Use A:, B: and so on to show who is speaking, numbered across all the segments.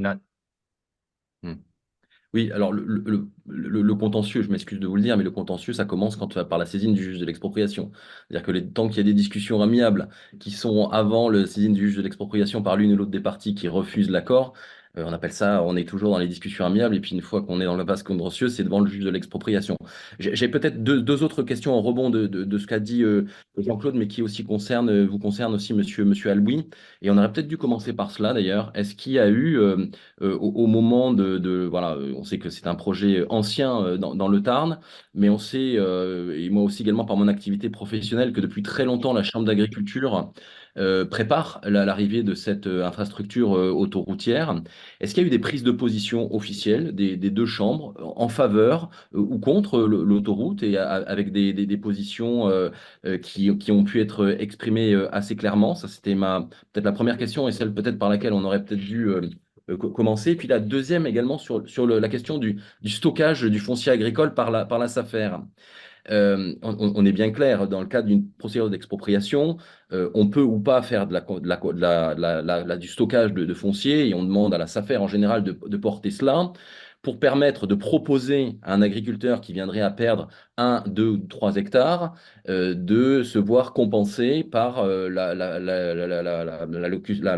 A: Na- Hmm. Oui, alors le contentieux, je m'excuse de vous le dire, mais le contentieux, ça commence par la saisine du juge de l'expropriation. C'est-à-dire que tant qu'il y a des discussions amiables qui sont avant la saisine du juge de l'expropriation par l'une ou l'autre des parties qui refusent l'accord, on appelle ça, on est toujours dans les discussions amiables, et puis une fois qu'on est dans le vase contentieux, c'est devant le juge de l'expropriation. J'ai peut-être deux autres questions en rebond de ce qu'a dit Jean-Claude, mais qui aussi vous concerne aussi, monsieur Alboui. Et on aurait peut-être dû commencer par cela d'ailleurs. Est-ce qu'il y a eu au moment voilà, on sait que c'est un projet ancien dans le Tarn, mais on sait, et moi aussi également par mon activité professionnelle, que depuis très longtemps, la Chambre d'agriculture prépare l'arrivée de cette infrastructure autoroutière. Est-ce qu'il y a eu des prises de position officielles des deux chambres en faveur ou contre l'autoroute et avec des positions qui ont pu être exprimées assez clairement? Ça, c'était peut-être la première question et celle peut-être par laquelle on aurait peut-être dû commencer. Puis la deuxième également sur la question du stockage du foncier agricole par la SAFER. On est bien clair, dans le cadre d'une procédure d'expropriation, on peut ou pas faire du stockage de foncier et on demande à la SAFER en général de porter cela pour permettre de proposer à un agriculteur qui viendrait à perdre 1, 2 ou 3 hectares de se voir compensé par la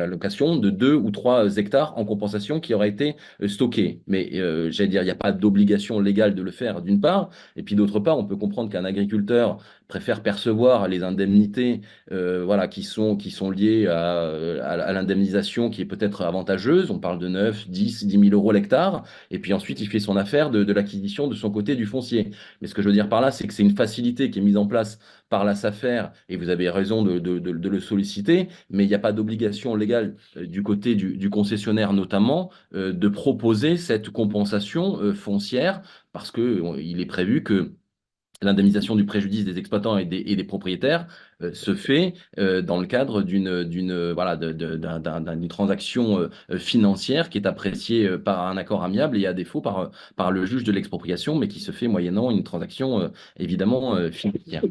A: location de 2 ou 3 hectares en compensation qui aura été stockée. Mais j'allais dire, il n'y a pas d'obligation légale de le faire d'une part. Et puis d'autre part, on peut comprendre qu'un agriculteur préfère percevoir les indemnités voilà, qui sont liées à l'indemnisation qui est peut-être avantageuse. On parle de 9, 10 000 euros l'hectare. Et puis ensuite, il fait son affaire de l'acquisition de son côté du foncier. Mais ce que je veux dire par là, c'est que c'est une facilité qui est mise en place par la SAFER, et vous avez raison de le solliciter, mais il n'y a pas d'obligation légale du côté du concessionnaire notamment de proposer cette compensation foncière parce que il est prévu que l'indemnisation du préjudice des exploitants et des propriétaires se fait dans le cadre voilà, d'une transaction financière qui est appréciée par un accord amiable et à défaut par le juge de l'expropriation, mais qui se fait moyennant une transaction évidemment financière.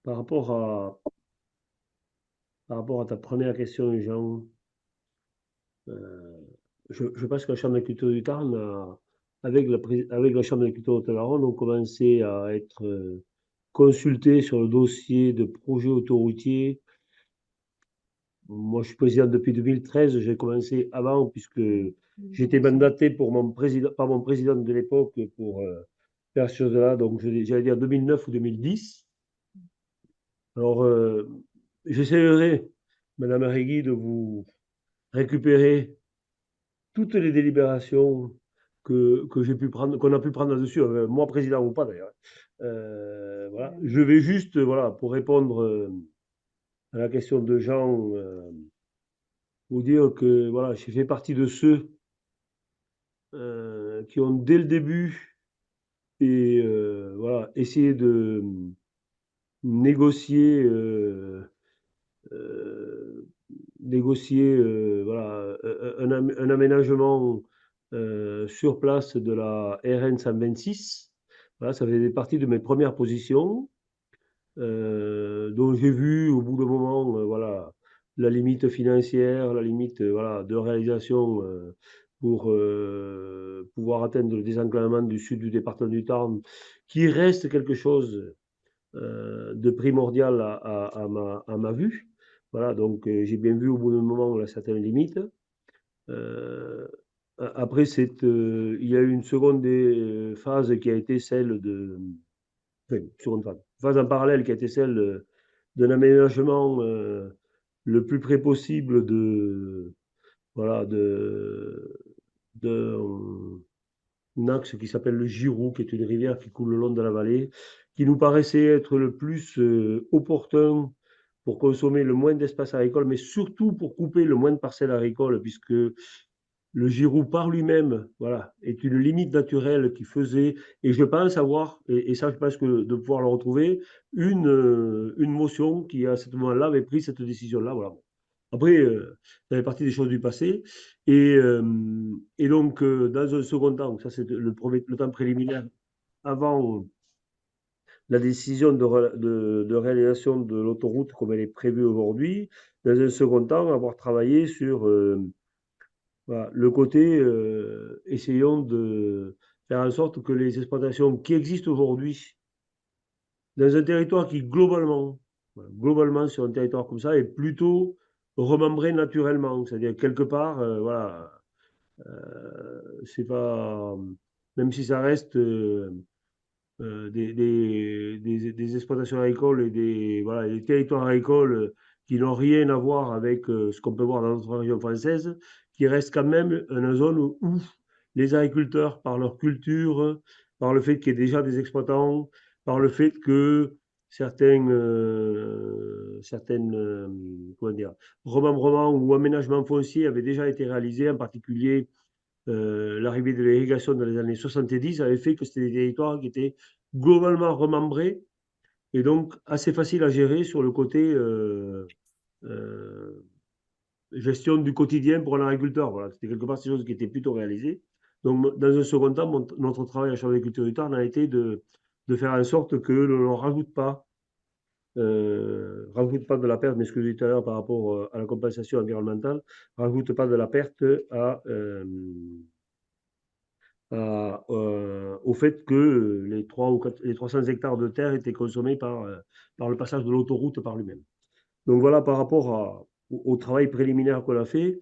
B: Par rapport par rapport à ta première question, Jean, euh, je pense que la Chambre d'agriculture du Tarn, avec la Chambre d'agriculture de Laronde, ont commencé à être consultés sur le dossier de projet autoroutier. Moi, je suis président depuis 2013, j'ai commencé avant, puisque j'étais mandaté par mon président de l'époque pour faire ce chose-là, donc j'allais dire 2009 ou 2010. Alors, j'essaierai, Madame Arrigui, de vous récupérer toutes les délibérations que j'ai pu prendre, qu'on a pu prendre là-dessus, moi président ou pas d'ailleurs. Voilà. Je vais juste, voilà, pour répondre à la question de Jean, vous dire que voilà, j'ai fait partie de ceux qui ont dès le début voilà, essayé de négocier euh, voilà, un aménagement sur place de la RN 126. Voilà, ça faisait partie de mes premières positions, dont j'ai vu au bout d'un moment voilà, la limite financière, la limite voilà, de réalisation pour pouvoir atteindre le désenclavement du sud du département du Tarn, qui reste quelque chose de primordial à ma vue. Voilà, donc j'ai bien vu au bout d'un moment la certaine limite. Euh, Après, il y a eu une seconde phase qui a été celle de. Enfin, seconde phase en parallèle qui a été celle d'un aménagement le plus près possible voilà, de, un axe qui s'appelle le Girou, qui est une rivière qui coule le long de la vallée, qui nous paraissait être le plus opportun pour consommer le moins d'espace agricole, mais surtout pour couper le moins de parcelles agricoles, puisque le Girou par lui-même, voilà, est une limite naturelle qui faisait, et je pense avoir, et ça je pense que de pouvoir le retrouver, une motion qui à ce moment-là avait pris cette décision-là. Voilà. Après, ça fait partie des choses du passé. Et donc, dans un second temps, ça c'est le temps préliminaire, avant la décision de réalisation de l'autoroute comme elle est prévue aujourd'hui. Dans un second temps, avoir travaillé sur voilà, le côté, essayons de faire en sorte que les exploitations qui existent aujourd'hui dans un territoire qui globalement, voilà, globalement sur un territoire comme ça, est plutôt remembré naturellement. C'est-à-dire quelque part, voilà, c'est pas, même si ça reste des exploitations agricoles et voilà, des territoires agricoles qui n'ont rien à voir avec ce qu'on peut voir dans d'autres régions françaises, qui restent quand même une zone où les agriculteurs, par leur culture, par le fait qu'il y ait déjà des exploitants, par le fait que certaines comment dire, remembrements ou aménagements fonciers avaient déjà été réalisés, en particulier l'arrivée de l'irrigation dans les années 70 avait fait que c'était des territoires qui étaient globalement remembrés et donc assez faciles à gérer sur le côté euh, gestion du quotidien pour un agriculteur. Voilà, c'était quelque part ces choses qui étaient plutôt réalisées. Donc, dans un second temps, notre travail à la Chambre d'agriculture du Tarn a été de faire en sorte que l'on ne rajoute pas de la perte, mais ce que je disais tout à l'heure par rapport à la compensation environnementale, rajoute pas de la perte au fait que les 300 hectares de terre étaient consommés par le passage de l'autoroute par lui-même. Donc voilà, par rapport au travail préliminaire qu'on a fait,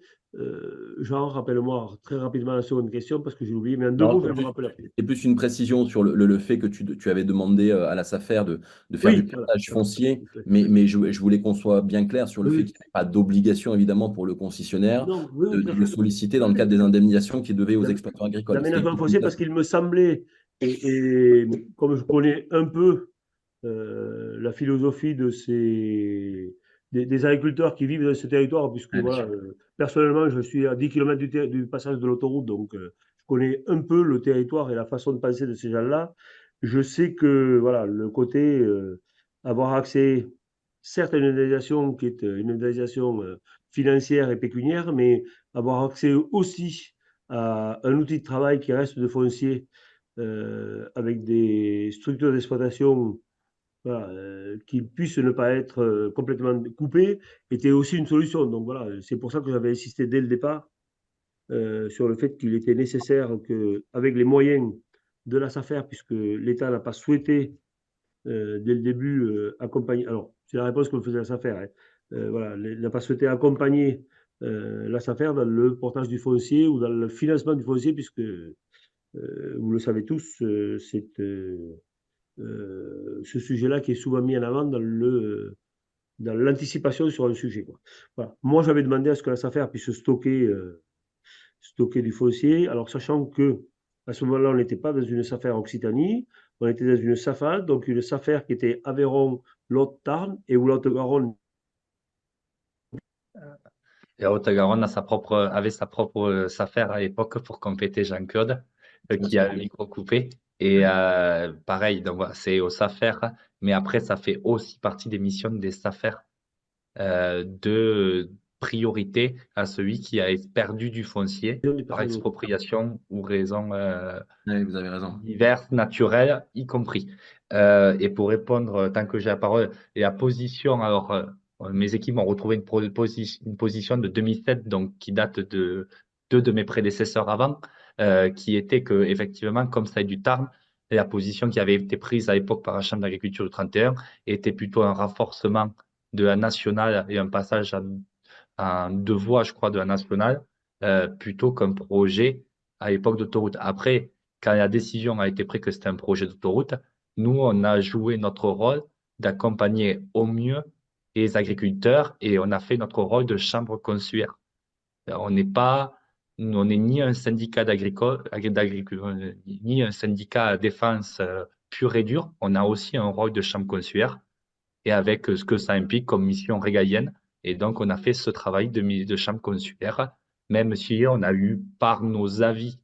B: Jean, rappelle-moi très rapidement la seconde question parce que j'ai oublié, mais en deux
A: Non,
B: mots, je vais me rappeler après.
A: c'est plus une précision sur le fait que tu avais demandé à la SAFER de faire du
B: Oui, voilà,
A: partage
B: d'accord.
A: foncier,
B: Ok, oui.
A: mais je voulais qu'on soit bien clair sur le fait
B: Oui,
A: qu'il n'y avait pas d'obligation, évidemment, pour le concessionnaire
B: non, oui, oui, tout à
A: de
B: fait.
A: solliciter
B: Tout
A: dans
B: à
A: le
B: fait.
A: cadre des indemnisations qui devaient aux
B: L'am-
A: exploitants agricoles. C'était
B: L'aménagement
A: une
B: foncier, parce
A: précision.
B: qu'il me semblait, et comme je connais un peu la philosophie des agriculteurs qui vivent dans ce territoire, puisque
A: Ouais, bien
B: voilà,
A: sûr.
B: personnellement, je suis à 10 km du passage de l'autoroute, donc je connais un peu le territoire et la façon de penser de ces gens-là. Je sais que voilà, le côté avoir accès, certes à une indemnisation qui est une indemnisation financière et pécuniaire, mais avoir accès aussi à un outil de travail qui reste de foncier avec des structures d'exploitation voilà, qui puissent ne pas être complètement coupées, était aussi une solution. Donc voilà, c'est pour ça que j'avais insisté dès le départ sur le fait qu'il était nécessaire que, avec les moyens de la SAFER, puisque l'État n'a pas souhaité dès le début accompagner. Alors, c'est la réponse que me faisait la SAFER. Hein. Voilà, il n'a pas souhaité accompagner la SAFER dans le portage du foncier ou dans le financement du foncier, puisque vous le savez tous, c'est ce sujet-là qui est souvent mis en avant dans l'anticipation sur un sujet. Quoi. Voilà. Moi, j'avais demandé à ce que la SAFER puisse stocker du foncier, alors sachant que à ce moment-là, on n'était pas dans une SAFER Occitanie, on était dans une SAFA, donc une SAFER qui était Aveyron, Lot-Tarn et où Lot-Garonne.
C: Et Haute-Garonne avait sa propre affaire à l'époque pour compléter Jean-Claude,
A: Je me
C: qui a
A: souviens.
C: le micro coupé. Et pareil, donc voilà, c'est aux SAFER, mais après, ça fait aussi partie des missions des SAFER de priorité à celui qui a perdu du foncier
B: Du
C: par
B: personnel.
C: expropriation ou raison
A: Ouais, vous avez raison.
C: diverses, naturelles, y compris. Et pour répondre, tant que j'ai la parole, et la position, alors, mes équipes ont retrouvé une position de 2007, donc qui date de deux de mes prédécesseurs avant, qui était que, effectivement, comme ça est du Tarn, la position qui avait été prise à l'époque par la Chambre d'agriculture du 31 était plutôt un renforcement de la nationale et un passage en deux voies, je crois, de la nationale, plutôt qu'un projet à l'époque d'autoroute. Après, quand la décision a été prise que c'était un projet d'autoroute, nous, on a joué notre rôle d'accompagner au mieux les agriculteurs et on a fait notre rôle de chambre consulaire. On n'est pas, on n'est ni un syndicat ni un syndicat à défense pur et dur. On a aussi un rôle de chambre consulaire et avec ce que ça implique comme mission régalienne. Et donc, on a fait ce travail de chambre consulaire, même si on a eu par nos avis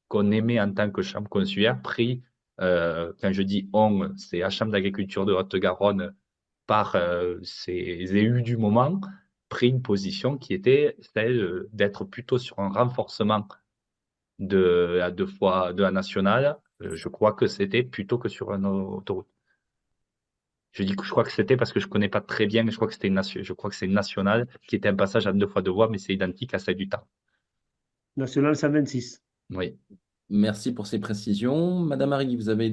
C: qu'on aimait en tant que chambre consulaire, pris, quand je dis on, c'est la Chambre d'agriculture de Haute-Garonne par ces élus du moment, pris une position qui était celle d'être plutôt sur un renforcement de la deux fois de la nationale. Je crois que c'était plutôt que sur un autoroute. Je dis que je crois que c'était parce que je connais pas très bien, mais je crois que c'est une nationale qui était un passage à 2 fois 2 voies, mais c'est identique à celle du Tarn.
B: National 126.
C: Oui.
A: Merci pour ces précisions. Madame Harry, vous avez